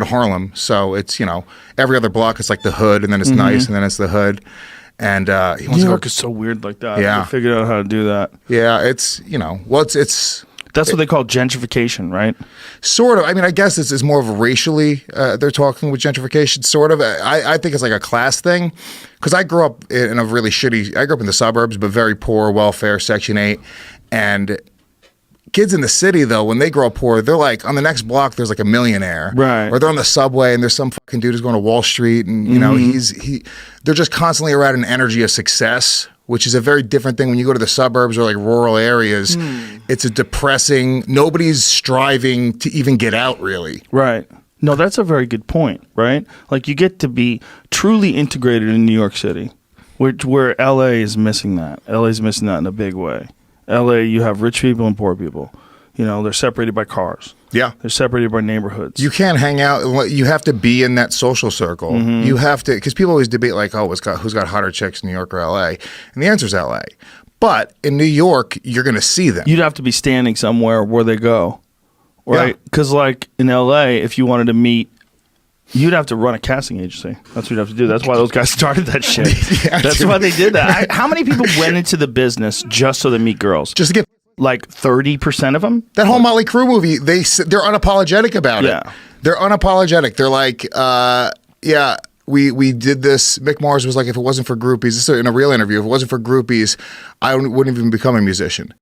in Harlem, so it's, you know, every other block is like the hood, and then it's nice, and then it's the hood. And he wants New to York go, is so weird like that. Yeah. They figured out how to do that. yeah, it's, you know, well, it's That's what they call gentrification, right? sort of. I mean, I guess this is more of a racially, they're talking with gentrification, sort of. I think it's like a class thing, because I grew up in a really shitty, I grew up in the suburbs, but very poor, welfare, Section 8, and kids in the city, though, when they grow up poor, they're like, on the next block, there's like a millionaire. Right. Or they're on the subway, and there's some fucking dude who's going to Wall Street, and, you know, they're just constantly around an energy of success, which is a very different thing when you go to the suburbs or like rural areas. It's a depressing, nobody's striving to even get out, really. Right. No, that's a very good point, right? Like, you get to be truly integrated in New York City, where LA is missing that. LA is missing that in a big way. LA, you have rich people and poor people. You know, they're separated by cars. Yeah. They're separated by neighborhoods. You can't hang out. You have to be in that social circle. You have to, because people always debate like, oh, who's got hotter chicks, New York or LA? And the answer is LA. But in New York, you're going to see them. You'd have to be standing somewhere where they go, right? Because like in LA, if you wanted to meet, you'd have to run a casting agency. That's what you'd have to do. That's why those guys started that shit. That's why they did that. How many people went into the business just so they meet girls? Just to get... Like 30% of them? That whole Motley Crue movie, they're unapologetic about it. They're unapologetic. They're like, yeah, we did this. Mick Mars was like, if it wasn't for groupies, this is in a real interview, if it wasn't for groupies, I wouldn't even become a musician.